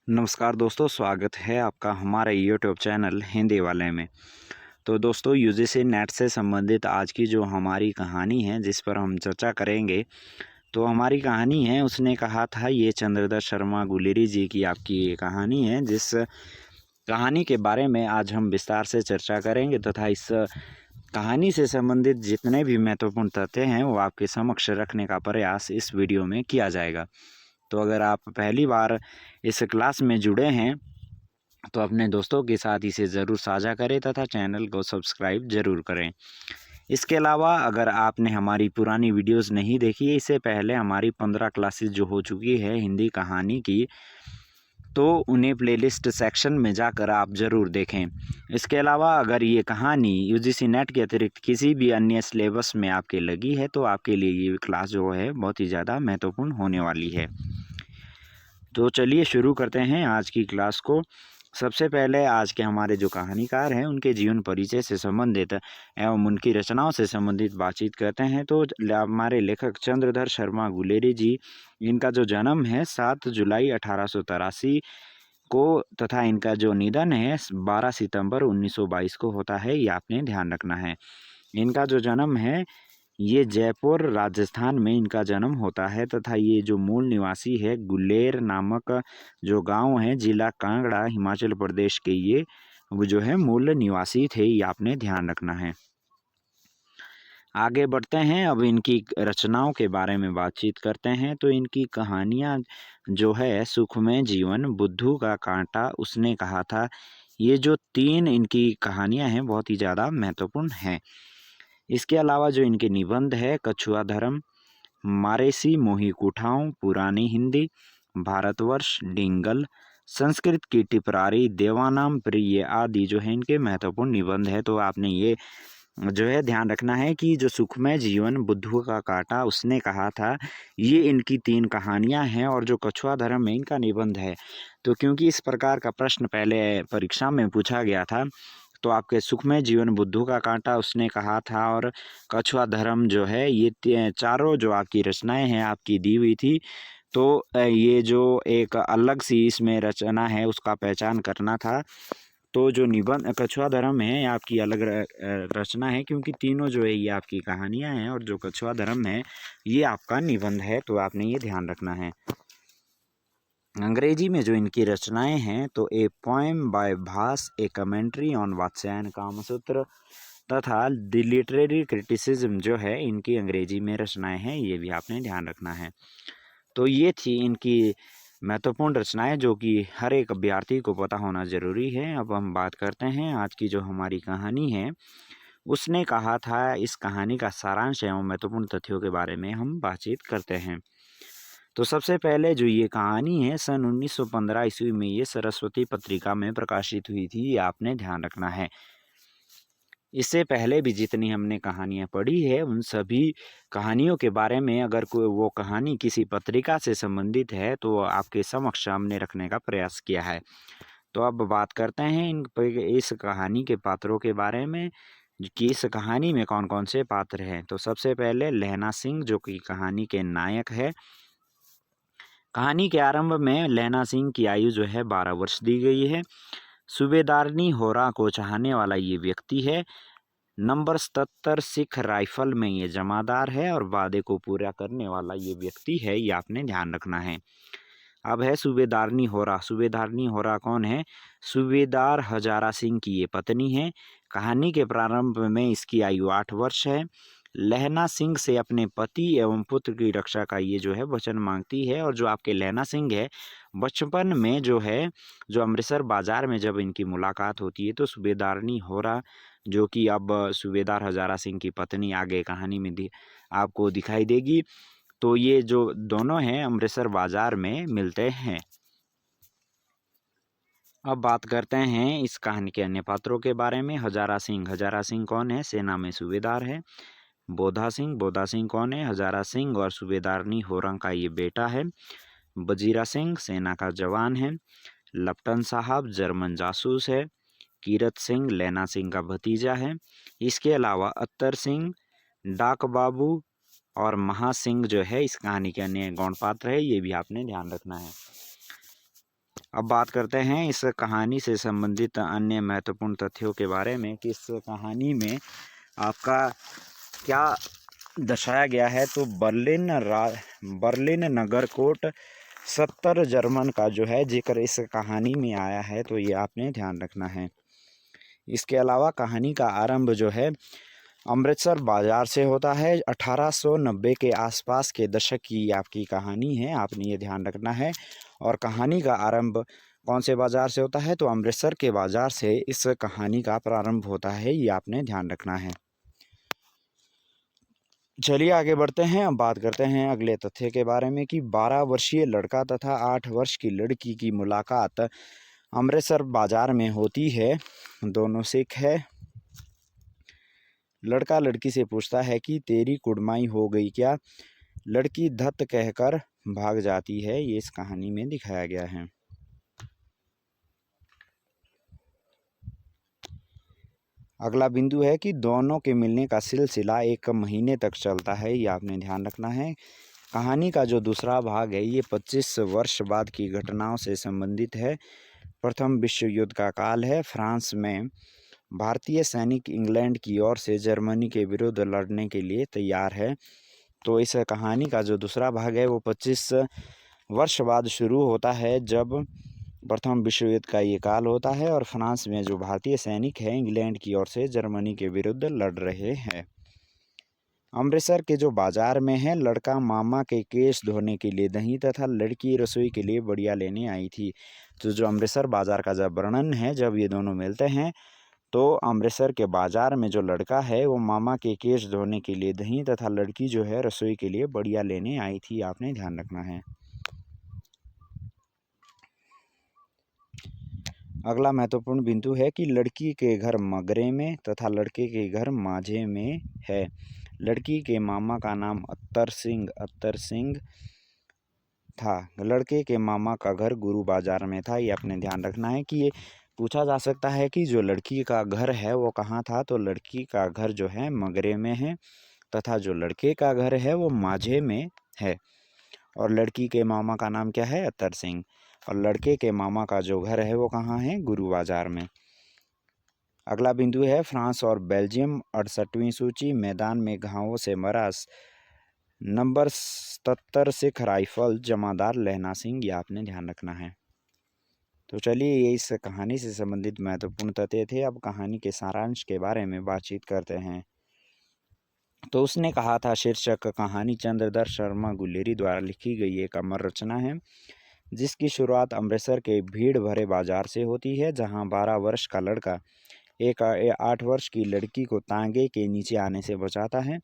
नमस्कार दोस्तों, स्वागत है आपका हमारे यूट्यूब चैनल हिंदी वाले में। तो दोस्तों, यूजीसी नेट से संबंधित आज की जो हमारी कहानी है जिस पर हम चर्चा करेंगे, तो हमारी कहानी है उसने कहा था, ये चंद्रदत्त शर्मा गुलेरी जी की आपकी ये कहानी है, जिस कहानी के बारे में आज हम विस्तार से चर्चा करेंगे तथा इस कहानी से संबंधित जितने भी महत्वपूर्ण तथ्य हैं वो आपके समक्ष रखने का प्रयास इस वीडियो में किया जाएगा। तो अगर आप पहली बार इस क्लास में जुड़े हैं तो अपने दोस्तों के साथ इसे ज़रूर साझा करें तथा चैनल को सब्सक्राइब ज़रूर करें। इसके अलावा अगर आपने हमारी पुरानी वीडियोस नहीं देखी है, इससे पहले हमारी 15 क्लासेस जो हो चुकी है हिंदी कहानी की, तो उन्हें प्लेलिस्ट सेक्शन में जाकर आप ज़रूर देखें। इसके अलावा अगर ये कहानी यूजीसी नेट के अतिरिक्त किसी भी अन्य सिलेबस में आपके लगी है तो आपके लिए ये क्लास जो है बहुत ही ज़्यादा महत्वपूर्ण होने वाली है। तो चलिए शुरू करते हैं आज की क्लास को। सबसे पहले आज के हमारे जो कहानीकार हैं उनके जीवन परिचय से संबंधित एवं उनकी रचनाओं से संबंधित बातचीत करते हैं। तो हमारे लेखक चंद्रधर शर्मा गुलेरी जी, इनका जो जन्म है 7 जुलाई 1883 को तथा इनका जो निधन है 12 सितंबर 1922 को होता है, ये आपने ध्यान रखना है। इनका जो जन्म है ये जयपुर राजस्थान में इनका जन्म होता है तथा ये जो मूल निवासी है गुलेर नामक जो गांव है जिला कांगड़ा हिमाचल प्रदेश के, ये वो जो है मूल निवासी थे, ये आपने ध्यान रखना है। आगे बढ़ते हैं, अब इनकी रचनाओं के बारे में बातचीत करते हैं। तो इनकी कहानियाँ जो है सुखमय जीवन, बुद्धू का कांटा, उसने कहा था, ये जो 3 इनकी कहानियाँ हैं बहुत ही ज़्यादा महत्वपूर्ण हैं। इसके अलावा जो इनके निबंध है कछुआ धर्म, मारेसी मोही कुठाओं, पुरानी हिंदी, भारतवर्ष, डिंगल, संस्कृत की टिपरारी, देवानाम प्रिय आदि जो है इनके महत्वपूर्ण निबंध है। तो आपने ये जो है ध्यान रखना है कि जो सुखमय जीवन, बुद्धू का कांटा, उसने कहा था, ये इनकी 3 कहानियां हैं और जो कछुआ धर्म में इनका निबंध है। तो क्योंकि इस प्रकार का प्रश्न पहले परीक्षा में पूछा गया था, तो आपके सुखमय जीवन, बुद्धू का कांटा उसने कहा था और कछुआ धर्म जो है ये चारों जो आपकी रचनाएं हैं आपकी दी हुई थी। तो ये जो एक अलग सी इसमें रचना है उसका पहचान करना था। तो जो निबंध कछुआ धर्म है आपकी अलग रचना है, क्योंकि तीनों जो है ये आपकी कहानियां हैं और जो कछुआ धर्म है ये आपका निबंध है। तो आपने ये ध्यान रखना है। अंग्रेजी में जो इनकी रचनाएं हैं तो a poem by Bhasa, a commentary on Vatsyayana Kamasutra तथा द लिटरेरी क्रिटिसिज्म जो है इनकी अंग्रेजी में रचनाएं हैं, ये भी आपने ध्यान रखना है। तो ये थी इनकी महत्वपूर्ण रचनाएं जो कि हर एक अभ्यर्थी को पता होना ज़रूरी है। अब हम बात करते हैं आज की जो हमारी कहानी है उसने कहा था, इस कहानी का सारांश एवं महत्वपूर्ण तथ्यों के बारे में हम बातचीत करते हैं। तो सबसे पहले जो ये कहानी है सन 1915 ईस्वी में ये सरस्वती पत्रिका में प्रकाशित हुई थी, ये आपने ध्यान रखना है। इससे पहले भी जितनी हमने कहानियाँ पढ़ी है उन सभी कहानियों के बारे में अगर कोई वो कहानी किसी पत्रिका से संबंधित है तो आपके समक्ष हमने रखने का प्रयास किया है। तो अब बात करते हैं इस कहानी के पात्रों के बारे में कि इस कहानी में कौन कौन से पात्र हैं। तो सबसे पहले लहना सिंह जो कि कहानी के नायक है। कहानी के आरंभ में लहना सिंह की आयु जो है 12 वर्ष दी गई है। सूबेदारनी होरा को चाहने वाला ये व्यक्ति है। नंबर 77 सिख राइफल में ये जमादार है और वादे को पूरा करने वाला ये व्यक्ति है, ये आपने ध्यान रखना है। अब है सूबेदारनी होरा। सूबेदारनी होरा कौन है? सूबेदार हजारा सिंह की ये पत्नी है। कहानी के प्रारंभ में इसकी आयु 8 वर्ष है। लहना सिंह से अपने पति एवं पुत्र की रक्षा का ये जो है वचन मांगती है। और जो आपके लहना सिंह है बचपन में जो है जो अमृतसर बाजार में जब इनकी मुलाकात होती है तो सूबेदारनी होरा जो कि अब सूबेदार हजारा सिंह की पत्नी आगे कहानी में आपको दिखाई देगी, तो ये जो दोनों हैं अमृतसर बाजार में मिलते हैं। अब बात करते हैं इस कहानी के अन्य पात्रों के बारे में। हजारा सिंह। हजारा सिंह कौन है? सेना में सूबेदार है। बोधा सिंह। बोधा सिंह कौन है? हजारा सिंह और सूबेदारनी होरंग का ये बेटा है। बजीरा सिंह सेना का जवान है। लपटन साहब जर्मन जासूस है। कीरत सिंह लैना सिंह का भतीजा है। इसके अलावा अत्तर सिंह, डाक बाबू और महासिंह जो है इस कहानी के अन्य गौण पात्र है, ये भी आपने ध्यान रखना है। अब बात करते हैं इस कहानी से संबंधित अन्य महत्वपूर्ण तथ्यों के बारे में कि इस कहानी में आपका क्या दर्शाया गया है। तो बर्लिन नगरकोट 70 जर्मन का जो है जिक्र इस कहानी में आया है, तो ये आपने ध्यान रखना है। इसके अलावा कहानी का आरंभ जो है अमृतसर बाजार से होता है। 1890 के आसपास के दशक की आपकी कहानी है, आपने ये ध्यान रखना है। और कहानी का आरंभ कौन से बाज़ार से होता है, तो अमृतसर के बाज़ार से इस कहानी का प्रारंभ होता है, ये आपने ध्यान रखना है। चलिए आगे बढ़ते हैं। अब बात करते हैं अगले तथ्य के बारे में कि 12 वर्षीय लड़का तथा 8 वर्ष की लड़की की मुलाकात अमृतसर बाज़ार में होती है। दोनों सिख है। लड़का लड़की से पूछता है कि तेरी कुड़माई हो गई क्या। लड़की धत कहकर भाग जाती है, ये इस कहानी में दिखाया गया है। अगला बिंदु है कि दोनों के मिलने का सिलसिला 1 महीने तक चलता है, ये आपने ध्यान रखना है। कहानी का जो दूसरा भाग है ये 25 वर्ष बाद की घटनाओं से संबंधित है। प्रथम विश्व युद्ध का काल है। फ्रांस में भारतीय सैनिक इंग्लैंड की ओर से जर्मनी के विरुद्ध लड़ने के लिए तैयार है। तो इस कहानी का जो दूसरा भाग है वो 25 वर्ष बाद शुरू होता है, जब प्रथम विश्व युद्ध का ये काल होता है और फ्रांस में जो भारतीय सैनिक हैं इंग्लैंड की ओर से जर्मनी के विरुद्ध लड़ रहे हैं। अमृतसर के जो बाजार में है, लड़का मामा के केश धोने के लिए दही तथा लड़की रसोई के लिए बढ़िया लेने आई थी। तो जो अमृतसर बाजार का जब वर्णन है, जब ये दोनों मिलते हैं, तो अमृतसर के बाजार में जो लड़का है वो मामा के केश धोने के लिए दही तथा लड़की जो है रसोई के लिए बढ़िया लेने आई थी, आपने ध्यान रखना है। अगला महत्वपूर्ण बिंदु है कि लड़की के घर मगरे में तथा लड़के के घर माझे में है। लड़की के मामा का नाम अत्तर सिंह था। लड़के के मामा का घर गुरु बाजार में था, ये अपने ध्यान रखना है कि ये पूछा जा सकता है कि जो लड़की का घर है वो कहाँ था। तो लड़की का घर जो है मगरे में है तथा जो लड़के का घर है वो माझे में है। और लड़की के मामा का नाम क्या है, अत्तर सिंह। और लड़के के मामा का जो घर है वो कहाँ है, गुरु बाजार में। अगला बिंदु है फ्रांस और बेल्जियम 68वीं सूची। मैदान में घावों से मरा नंबर 77 सिख राइफल जमादार लहना सिंह, ये आपने ध्यान रखना है। तो चलिए ये इस कहानी से संबंधित महत्वपूर्ण तथ्य थे। अब कहानी के सारांश के बारे में बातचीत करते हैं। तो उसने कहा था शीर्षक कहानी चंद्रधर शर्मा गुलेरी द्वारा लिखी गई एक अमर रचना है, जिसकी शुरुआत अमृतसर के भीड़ भरे बाजार से होती है, जहां 12 वर्ष का लड़का एक 8 वर्ष की लड़की को तांगे के नीचे आने से बचाता है।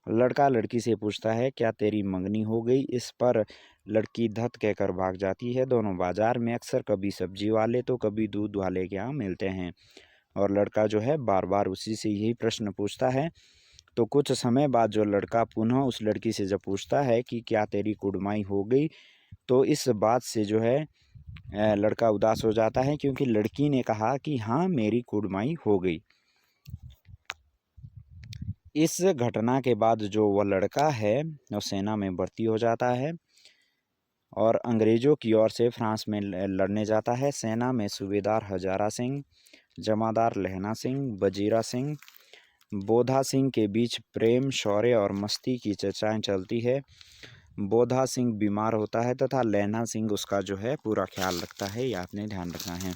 लड़का लड़की से पूछता है क्या तेरी मंगनी हो गई। इस पर लड़की धत कहकर भाग जाती है। दोनों बाजार में अक्सर कभी सब्जी वाले तो कभी दूध वाले के यहाँ मिलते हैं और लड़का जो है बार बार उसी से यही प्रश्न पूछता है। तो कुछ समय बाद जो लड़का पुनः उस लड़की से जब पूछता है कि क्या तेरी कुड़माई हो गई, तो इस बात से जो है लड़का उदास हो जाता है, क्योंकि लड़की ने कहा कि हाँ मेरी कुड़माई हो गई। इस घटना के बाद जो वह लड़का है वो सेना में भर्ती हो जाता है और अंग्रेज़ों की ओर से फ्रांस में लड़ने जाता है। सेना में सूबेदार हजारा सिंह, जमादार लहना सिंह, वजीरा सिंह, बोधा सिंह के बीच प्रेम, शौर्य और मस्ती की चर्चाएं चलती है। बोधा सिंह बीमार होता है तथा लहना सिंह उसका जो है पूरा ख्याल रखता है, ये आपने ध्यान रखना है।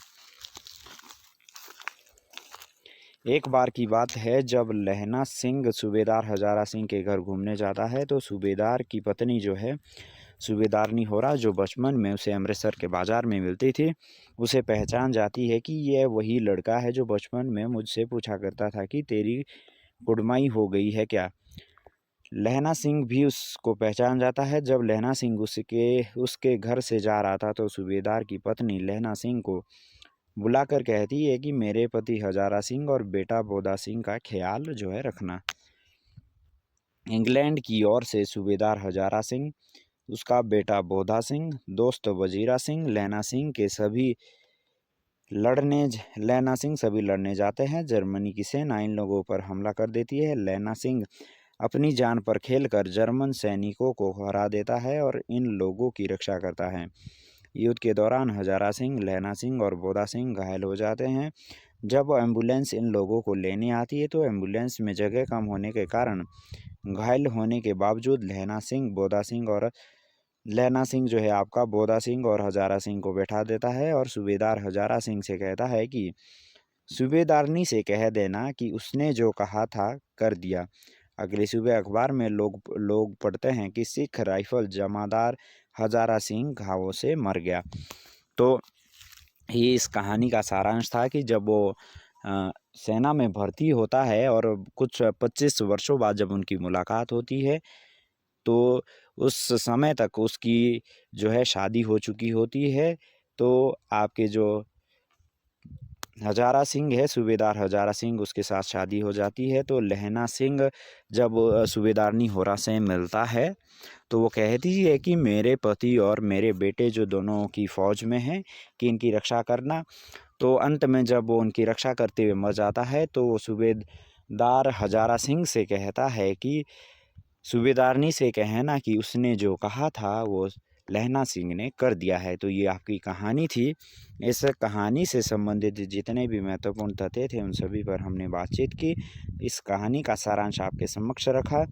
एक बार की बात है जब लहना सिंह सूबेदार हजारा सिंह के घर घूमने जाता है, तो सूबेदार की पत्नी जो है सूबेदारनी होरा, जो बचपन में उसे अमृतसर के बाज़ार में मिलती थी, उसे पहचान जाती है कि यह वही लड़का है जो बचपन में मुझसे पूछा करता था कि तेरी कुड़माई हो गई है क्या। लहना सिंह भी उसको पहचान जाता है। जब लहना सिंह उसके घर से जा रहा था, तो सूबेदार की पत्नी लहना सिंह को बुलाकर कहती है कि मेरे पति हजारा सिंह और बेटा बोधा सिंह का ख्याल जो है रखना। इंग्लैंड की ओर से सूबेदार हजारा सिंह, उसका बेटा बोधा सिंह, दोस्त वजीरा सिंह, लहना सिंह सभी लड़ने जाते हैं। जर्मनी की सेना इन लोगों पर हमला कर देती है। लहना सिंह अपनी जान पर खेलकर जर्मन सैनिकों को हरा देता है और इन लोगों की रक्षा करता है। युद्ध के दौरान हजारा सिंह, लहना सिंह और बोदा सिंह घायल हो जाते हैं। जब एम्बुलेंस इन लोगों को लेने आती है तो एम्बुलेंस में जगह कम होने के कारण घायल होने के बावजूद लहना सिंह जो है आपका बोदा सिंह और हजारा सिंह को बैठा देता है और सूबेदार हजारा सिंह से कहता है कि सूबेदारनी से कह देना कि उसने जो कहा था कर दिया। अगली सुबह अखबार में लोग पढ़ते हैं कि सिख राइफल जमादार हजारा सिंह घावों से मर गया। तो ये इस कहानी का सारांश था कि जब वो सेना में भर्ती होता है और कुछ 25 वर्षों बाद जब उनकी मुलाकात होती है तो उस समय तक उसकी जो है शादी हो चुकी होती है। तो आपके जो हजारा सिंह है, सूबेदार हजारा सिंह, उसके साथ शादी हो जाती है। तो लहना सिंह जब सूबेदारनी होरा से मिलता है तो वो कहती है कि मेरे पति और मेरे बेटे जो दोनों की फ़ौज में हैं कि इनकी रक्षा करना। तो अंत में जब वो उनकी रक्षा करते हुए मर जाता है तो वो सूबेदार हजारा सिंह से कहता है कि सूबेदारनी से कहना कि उसने जो कहा था वो लहना सिंह ने कर दिया है। तो ये आपकी कहानी थी। इस कहानी से संबंधित जितने भी महत्वपूर्ण तथ्य थे उन सभी पर हमने बातचीत की। इस कहानी का सारांश आपके समक्ष रखा।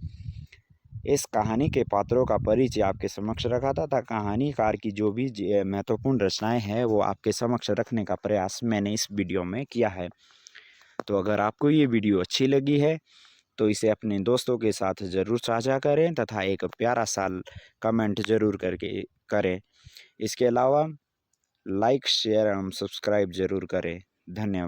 इस कहानी के पात्रों का परिचय आपके समक्ष रखा था कहानीकार की जो भी महत्वपूर्ण रचनाएं हैं वो आपके समक्ष रखने का प्रयास मैंने इस वीडियो में किया है। तो अगर आपको ये वीडियो अच्छी लगी है तो इसे अपने दोस्तों के साथ ज़रूर साझा करें तथा एक प्यारा सा कमेंट ज़रूर करके करें। इसके अलावा लाइक, शेयर एवं सब्सक्राइब ज़रूर करें। धन्यवाद।